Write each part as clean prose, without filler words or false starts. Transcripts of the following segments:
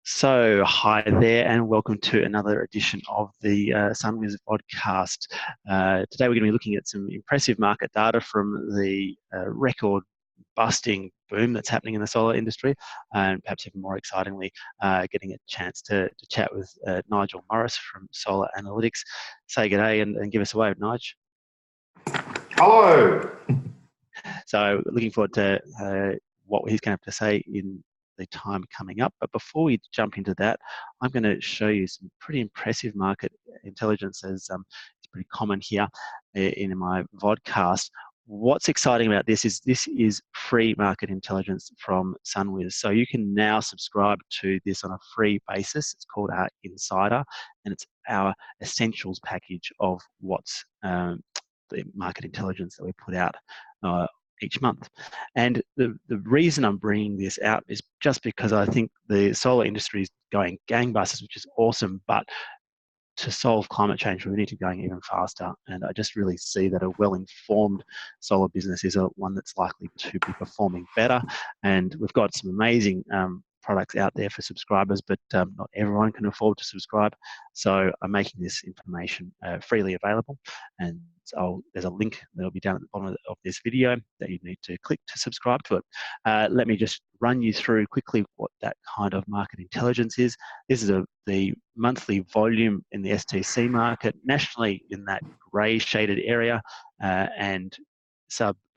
So, hi there, and welcome to another edition of the SunWiz Vodcast. Today, we're going to be looking at some impressive market data from the record busting boom that's happening in the solar industry, and perhaps even more excitingly, getting a chance to chat with Nigel Morris from Solar Analytics. Say good day and give us a wave, Nige. Hello. So, looking forward to what he's going to have to say in the time coming up. But before we jump into that, I'm going to show you some pretty impressive market intelligence, as it's pretty common here in my vodcast. What's exciting about this is free market intelligence from SunWiz. So you can now subscribe to this on a free basis. It's called our Insider, and it's our essentials package of what's the market intelligence that we put out each month. And the reason I'm bringing this out is just because I think the solar industry is going gangbusters, which is awesome, but to solve climate change, we need to be going even faster. And I just really see that a well-informed solar business is one that's likely to be performing better. And we've got some amazing products out there for subscribers, but not everyone can afford to subscribe. So I'm making this information freely available. And so there's a link that'll be down at the bottom of this video that you need to click to subscribe to it. Let me just run you through quickly what that kind of market intelligence is. This is the monthly volume in the STC market nationally in that grey shaded area, and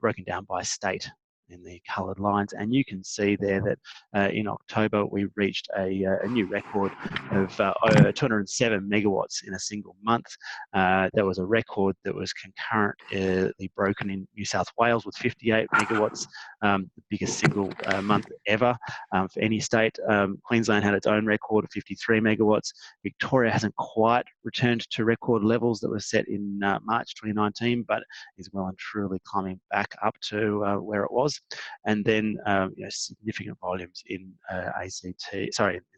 broken down by state in the coloured lines. And you can see there that in October we reached a new record of 207 megawatts in a single month. There was a record that was concurrently broken in New South Wales with 58 megawatts, the biggest single month ever for any state. Queensland had its own record of 53 megawatts. Victoria hasn't quite returned to record levels that were set in March 2019, but is well and truly climbing back up to where it was. And then significant volumes in in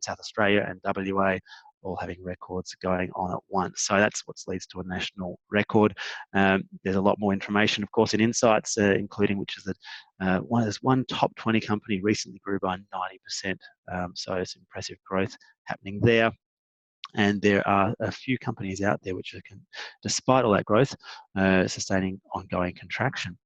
South Australia and WA, all having records going on at once. So that's what leads to a national record. There's a lot more information, of course, in Insights, including which is that one top 20 company recently grew by 90%. So it's impressive growth happening there. And there are a few companies out there which are, despite all that growth, sustaining ongoing contraction.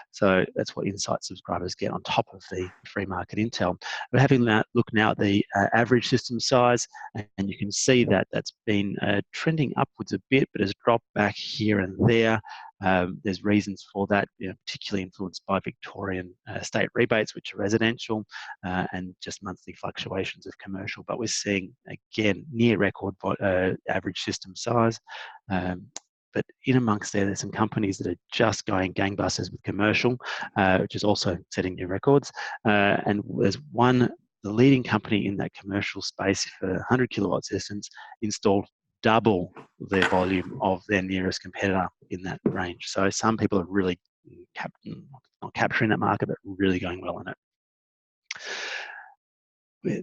So that's what Insight subscribers get on top of the free market intel. We're having that look now at the average system size, and you can see that that's been trending upwards a bit, but has dropped back here and there. There's reasons for that, particularly influenced by Victorian state rebates, which are residential, and just monthly fluctuations of commercial. But we're seeing, again, near record average system size. But in amongst there's some companies that are just going gangbusters with commercial, which is also setting new records. And there's the leading company in that commercial space for 100 kilowatt systems installed double their volume of their nearest competitor in that range. So some people are really not capturing that market, but really going well in it.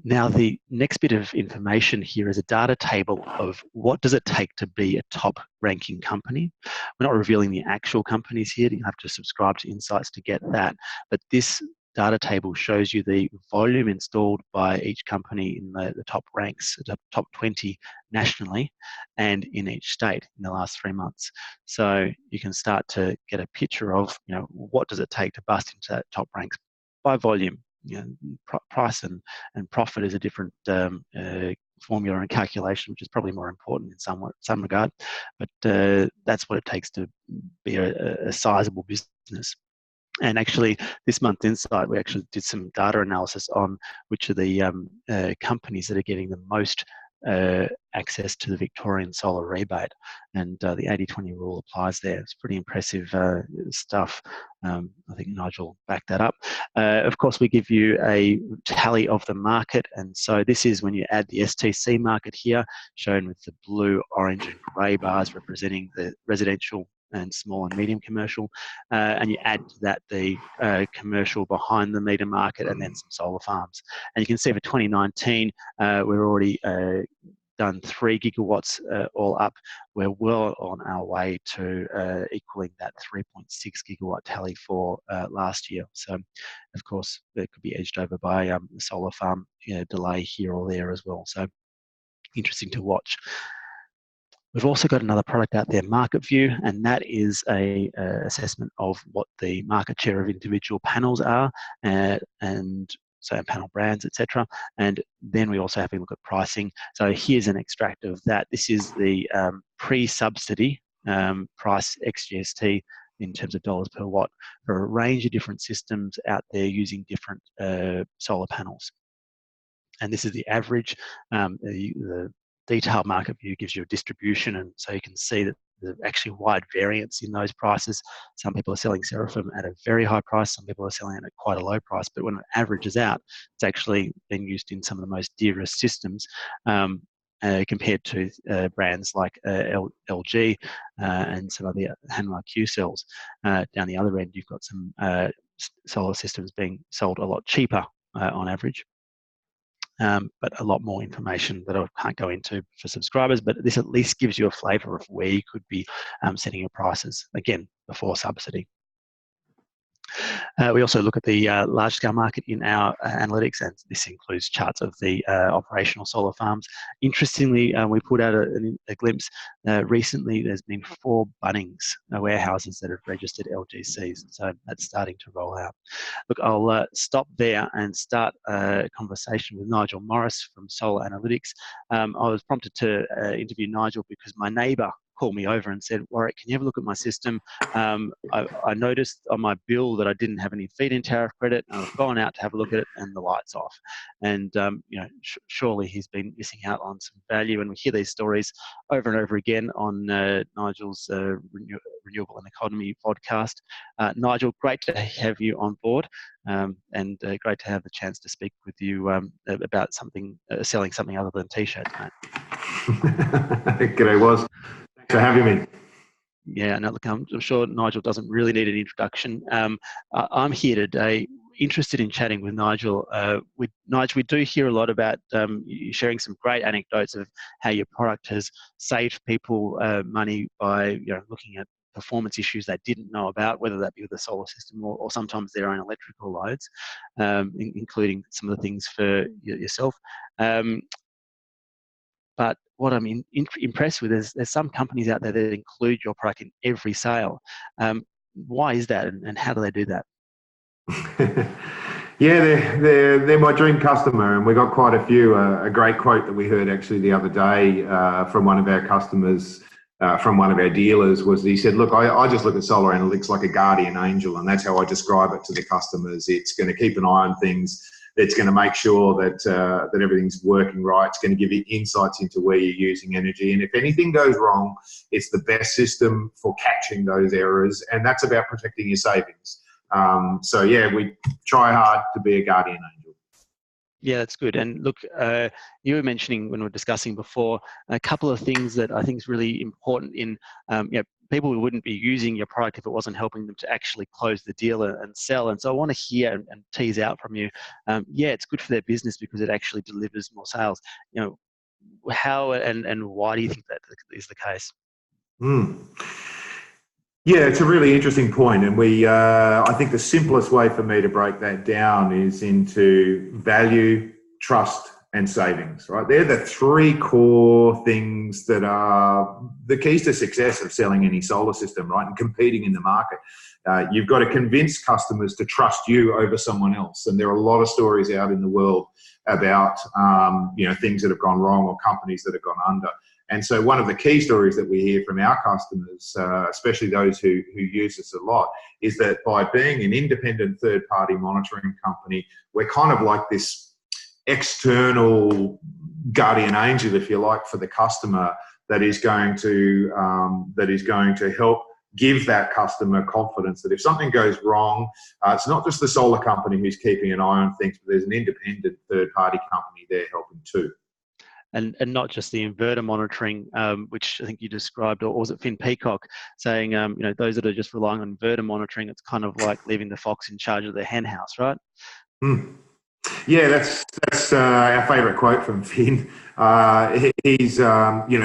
Now, the next bit of information here is a data table of what does it take to be a top ranking company. We're not revealing the actual companies here. You have to subscribe to Insights to get that. But this data table shows you the volume installed by each company in the top ranks, the top 20 nationally, and in each state in the last 3 months. So you can start to get a picture of, what does it take to bust into that top ranks by volume. Price and profit is a different formula and calculation, which is probably more important in some regard. But that's what it takes to be a sizable business. And actually, this month Insight, we actually did some data analysis on which of the companies that are getting the most access to the Victorian solar rebate, and the 80-20 rule applies there. It's pretty impressive stuff. I think Nigel backed that up. Of course, we give you a tally of the market, and so this is when you add the STC market here, shown with the blue, orange and grey bars representing the residential and small and medium commercial, and you add to that the commercial behind the meter market and then some solar farms. And you can see for 2019, we're already done 3 gigawatts all up. We're well on our way to equaling that 3.6 gigawatt tally for last year. So, of course, it could be edged over by a solar farm delay here or there as well. So, interesting to watch. We've also got another product out there, Market View, and that is a assessment of what the market share of individual panels are, and so panel brands, etc. And then we also have a look at pricing. So here's an extract of that. This is the pre-subsidy price ex-GST in terms of dollars per watt for a range of different systems out there using different solar panels. And this is the average. The detailed market view gives you a distribution, and so you can see that there's actually wide variance in those prices. Some people are selling Seraphim at a very high price, some people are selling it at quite a low price, but when it averages out, it's actually being used in some of the most dearest systems compared to brands like LG and some of the Hanwha Q cells. Down the other end, you've got some solar systems being sold a lot cheaper on average. But a lot more information that I can't go into for subscribers, but this at least gives you a flavour of where you could be setting your prices, again, before subsidy. We also look at the large-scale market in our analytics, and this includes charts of the operational solar farms. Interestingly, we put out a glimpse recently. There's been 4 Bunnings warehouses that have registered LGCs, so that's starting to roll out. Look, I'll stop there and start a conversation with Nigel Morris from Solar Analytics. I was prompted to interview Nigel because my neighbour called me over and said, Warwick, can you have a look at my system? I noticed on my bill that I didn't have any feed-in tariff credit, and I've gone out to have a look at it and the light's off. And surely he's been missing out on some value, and we hear these stories over and over again on Nigel's Renewable and Economy podcast. Nigel, great to have you on board, and great to have the chance to speak with you about something, selling something other than t-shirts, mate. G'day, Woz. Thanks for having me. Yeah, no, look, I'm sure Nigel doesn't really need an introduction. I'm here today interested in chatting with Nigel. Nigel, we do hear a lot about you sharing some great anecdotes of how your product has saved people money by looking at performance issues they didn't know about, whether that be with the solar system or sometimes their own electrical loads, including some of the things for yourself. But what I'm impressed with is there's some companies out there that include your product in every sale. Why is that, and how do they do that? Yeah, they're my dream customer, and we got quite a few. A great quote that we heard actually the other day from one of our customers, from one of our dealers, was he said, look, I just look at solar analytics like a guardian angel, and that's how I describe it to the customers. It's going to keep an eye on things. It's going to make sure that that everything's working right. It's going to give you insights into where you're using energy. And if anything goes wrong, it's the best system for catching those errors. And that's about protecting your savings. So, yeah, we try hard to be a guardian angel. Yeah, that's good. And look, you were mentioning when we were discussing before a couple of things that I think is really important in people who wouldn't be using your product if it wasn't helping them to actually close the deal and sell. And so I want to hear and tease out from you, it's good for their business because it actually delivers more sales. How and why do you think that is the case? Yeah, it's a really interesting point, and I think the simplest way for me to break that down is into value, trust, and savings, right? They're the 3 core things that are the keys to success of selling any solar system, right? And competing in the market. You've got to convince customers to trust you over someone else. And there are a lot of stories out in the world about, things that have gone wrong or companies that have gone under. And so one of the key stories that we hear from our customers, especially those who use us a lot, is that by being an independent third-party monitoring company, we're kind of like this external guardian angel, if you like, for the customer that is going to help give that customer confidence that if something goes wrong, it's not just the solar company who's keeping an eye on things, but there's an independent third-party company there helping too. And not just the inverter monitoring, which I think you described, or was it Finn Peacock saying, those that are just relying on inverter monitoring, it's kind of like leaving the fox in charge of the hen house, right? Yeah, that's our favourite quote from Finn. He's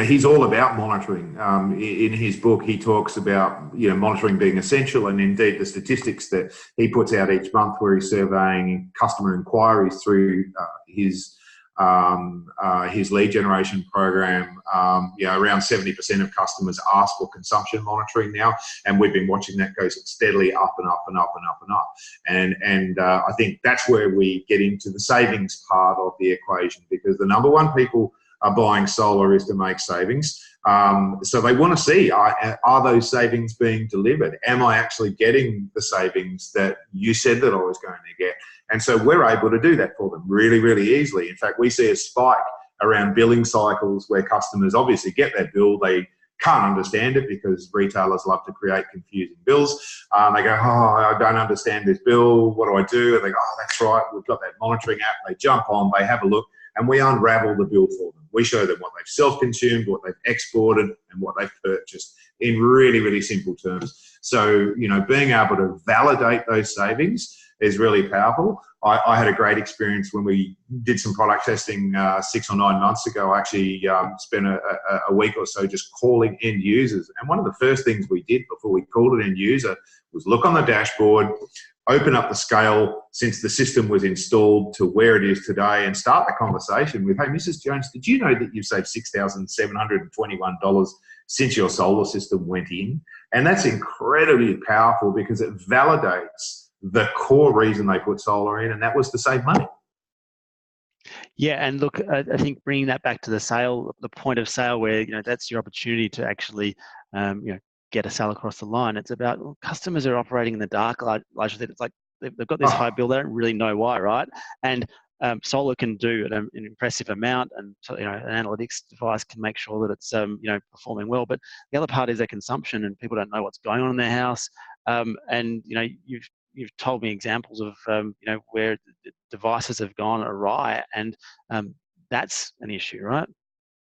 he's all about monitoring. In his book, he talks about monitoring being essential, and indeed the statistics that he puts out each month, where he's surveying customer inquiries through his lead generation program. Around 70% of customers ask for consumption monitoring now, and we've been watching that go steadily up and up and up and up and up. And I think that's where we get into the savings part of the equation, because the number one people are buying solar is to make savings. So they want to see, are those savings being delivered? Am I actually getting the savings that you said that I was going to get? And so we're able to do that for them really, really easily. In fact, we see a spike around billing cycles where customers obviously get their bill. They can't understand it because retailers love to create confusing bills. They go, I don't understand this bill. What do I do? And they go, that's right. We've got that monitoring app. They jump on, they have a look, and we unravel the bill for them. We show them what they've self-consumed, what they've exported, and what they've purchased in really, really simple terms. So, being able to validate those savings is really powerful. I had a great experience when we did some product testing 6 or 9 months ago. I actually spent a week or so just calling end users. And one of the first things we did before we called an end user was look on the dashboard, open up the scale since the system was installed to where it is today, and start the conversation with, hey, Mrs. Jones, did you know that you've saved $6,721 since your solar system went in? And that's incredibly powerful because it validates the core reason they put solar in, and that was to save money. Yeah, and look, I think bringing that back to the point of sale, where that's your opportunity to actually, get a sale across the line. It's about customers are operating in the dark. Largely, it's like they've got this high bill, they don't really know why, right? And solar can do an impressive amount, and so, an analytics device can make sure that it's performing well. But the other part is their consumption, and people don't know what's going on in their house. And you've told me examples of where devices have gone awry, and that's an issue, right?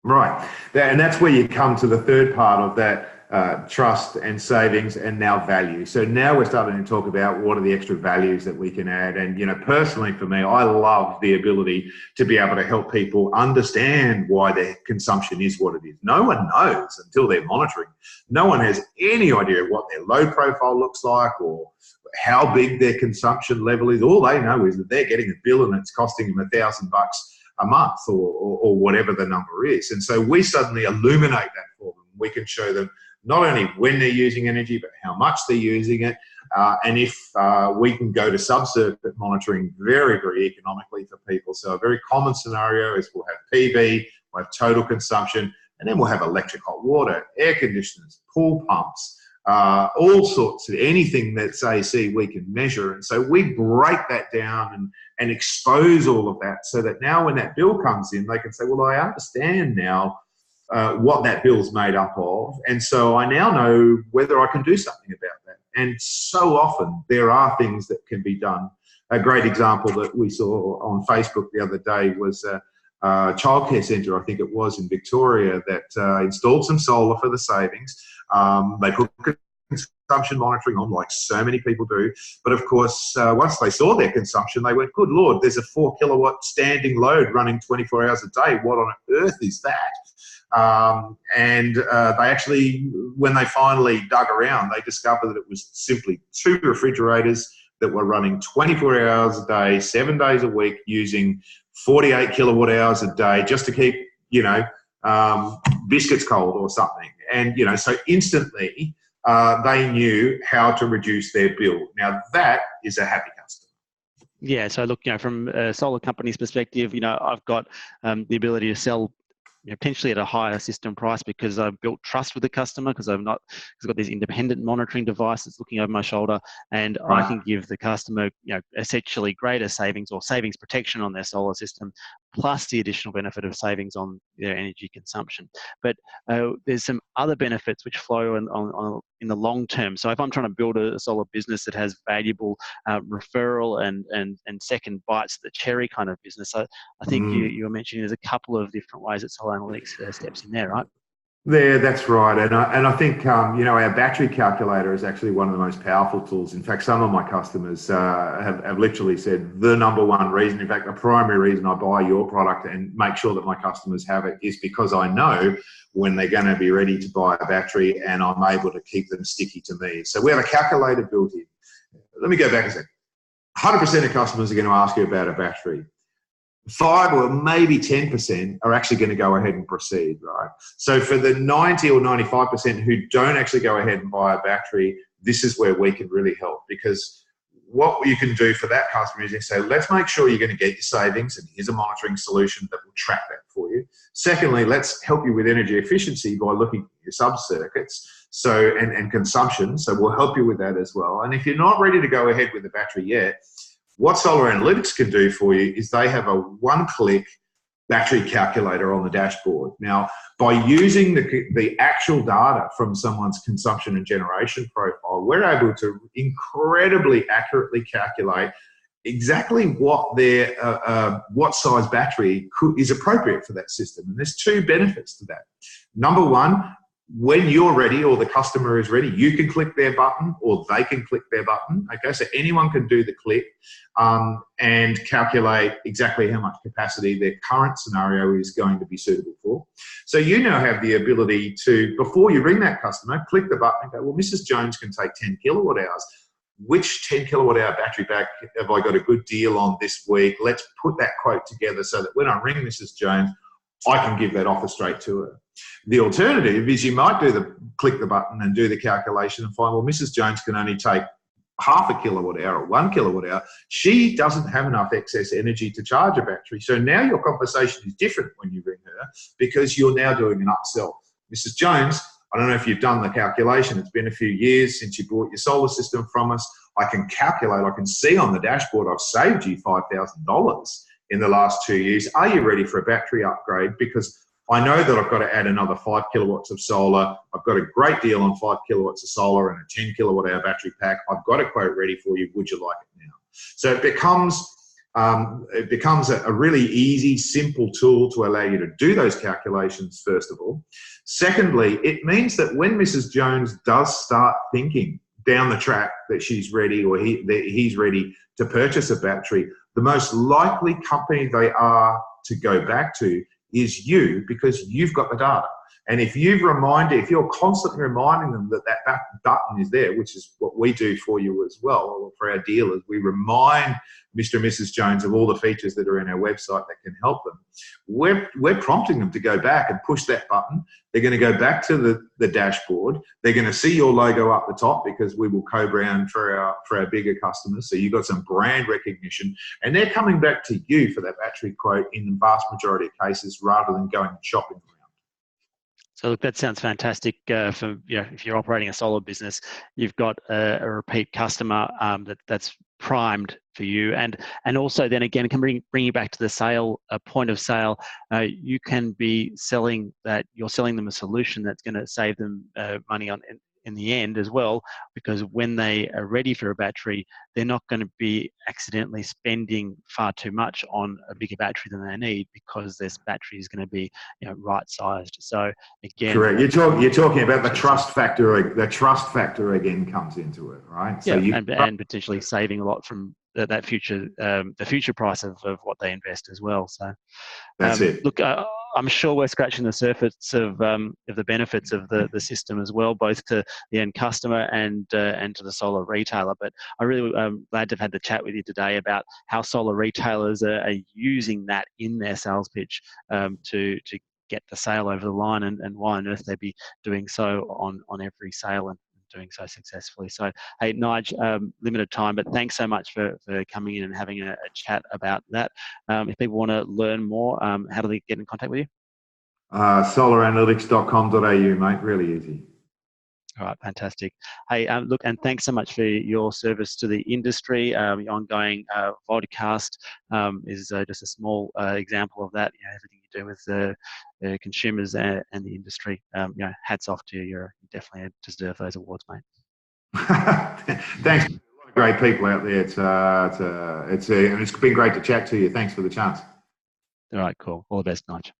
Right, and that's where you come to the third part of that trust and savings, and now value. So now we're starting to talk about what are the extra values that we can add. And personally for me, I love the ability to be able to help people understand why their consumption is what it is. No one knows until they're monitoring. No one has any idea what their load profile looks like or how big their consumption level is. All they know is that they're getting a bill and it's costing them $1,000 a month or whatever the number is. And so we suddenly illuminate that for them. We can show them not only when they're using energy, but how much they're using it. And if we can go to sub-circuit monitoring very, very economically for people. So a very common scenario is we'll have PV, we'll have total consumption, and then we'll have electric hot water, air conditioners, pool pumps, all sorts of anything that's AC we can measure. And so we break that down and expose all of that so that now when that bill comes in, they can say, well, I understand now what that bill's made up of. And so I now know whether I can do something about that. And so often there are things that can be done. A great example that we saw on Facebook the other day was a childcare centre, I think it was in Victoria, that installed some solar for the savings. They put consumption monitoring on, like so many people do. But of course, once they saw their consumption, they went, good Lord, there's a 4 kilowatt standing load running 24 hours a day. What on earth is that? And they actually, when they finally dug around, they discovered that it was simply 2 refrigerators that were running 24 hours a day, 7 days a week, using 48 kilowatt hours a day just to keep, biscuits cold or something. And, so instantly they knew how to reduce their bill. Now that is a happy customer. Yeah. So look, from a solar company's perspective, I've got the ability to sell potentially at a higher system price because I've built trust with the customer, because I've got this independent monitoring device that's looking over my shoulder, and I can give the customer, essentially greater savings or savings protection on their solar system, plus the additional benefit of savings on their energy consumption. But there's some other benefits which flow in the long term. So if I'm trying to build a solar business that has valuable referral and second bites of the cherry kind of business, I think you were mentioning there's a couple of different ways that solar analytics steps in there, right? There, that's right, and I think our battery calculator is actually one of the most powerful tools. In fact, some of my customers have literally said the number one reason, in fact, the primary reason I buy your product and make sure that my customers have it is because I know when they're going to be ready to buy a battery, and I'm able to keep them sticky to me. So we have a calculator built in. Let me go back a second. 100% of customers are going to ask you about a battery. 5 or maybe 10% are actually going to go ahead and proceed, right? So for the 90 or 95% who don't actually go ahead and buy a battery, this is where we can really help, because what you can do for that customer is you say, let's make sure you're going to get your savings, and here's a monitoring solution that will track that for you. Secondly, let's help you with energy efficiency by looking at your sub-circuits and consumption. So we'll help you with that as well. And if you're not ready to go ahead with the battery yet, what Solar Analytics can do for you is they have a one-click battery calculator on the dashboard. Now, by using the actual data from someone's consumption and generation profile, we're able to incredibly accurately calculate exactly what their what size battery is appropriate for that system. And there's two benefits to that. Number one, when you're ready or the customer is ready, you can click their button or they can click their button. Okay, so anyone can do the click and calculate exactly how much capacity their current scenario is going to be suitable for. So you now have the ability to, before you ring that customer, click the button and go, well, Mrs. Jones can take 10 kilowatt hours. Which 10 kilowatt hour battery pack have I got a good deal on this week? Let's put that quote together so that when I ring Mrs. Jones, I can give that offer straight to her. The alternative is you might click the button and do the calculation and find, well, Mrs. Jones can only take half a kilowatt hour or 1 kilowatt hour. She doesn't have enough excess energy to charge a battery. So now your conversation is different when you ring her, because you're now doing an upsell. Mrs. Jones, I don't know if you've done the calculation. It's been a few years since you bought your solar system from us. I can calculate, I can see on the dashboard I've saved you $5,000 in the last 2 years. Are you ready for a battery upgrade? Because I know that I've got to add another 5 kilowatts of solar. I've got a great deal on 5 kilowatts of solar and a 10 kilowatt hour battery pack. I've got a quote ready for you. Would you like it now? So it becomes a really easy, simple tool to allow you to do those calculations, first of all. Secondly, it means that when Mrs. Jones does start thinking down the track that she's ready or he's ready to purchase a battery, the most likely company they are to go back to is you, because you've got the data. And if you're constantly reminding them that that button is there, which is what we do for you as well, or for our dealers, we remind Mr. and Mrs. Jones of all the features that are in our website that can help them. We're prompting them to go back and push that button. They're going to go back to the dashboard. They're going to see your logo up the top, because we will co-brand for our bigger customers. So you've got some brand recognition, and they're coming back to you for that battery quote in the vast majority of cases, rather than going shopping around. So look, that sounds fantastic. If you're operating a solar business, you've got a repeat customer that's primed for you, and also then again can bring you back to the point of sale. You can be selling that. You're selling them a solution that's going to save them money in the end as well, because when they are ready for a battery, they're not going to be accidentally spending far too much on a bigger battery than they need, because this battery is going to be right sized. So again, correct. You're talking about the trust factor. The trust factor again comes into it, right? So and potentially saving a lot from that future, the future price of what they invest as well. So that's it. Look, I'm sure we're scratching the surface of the benefits of the system as well, both to the end customer and to the solar retailer. But I really glad to have had the chat with you today about how solar retailers are using that in their sales pitch to get the sale over the line, and why on earth they'd be doing so on every sale and doing so successfully. So, hey, Nigel, limited time, but thanks so much for coming in and having a chat about that. If people want to learn more, how do they get in contact with you? Solaranalytics.com.au, mate. Really easy. All right, fantastic. Hey, look, and thanks so much for your service to the industry. Your ongoing Vodcast is just a small example of that. Everything you do with the consumers and the industry. Hats off to you. You definitely deserve those awards, mate. Thanks. A lot of great people out there. And it's been great to chat to you. Thanks for the chance. All right, cool. All the best, Nigel.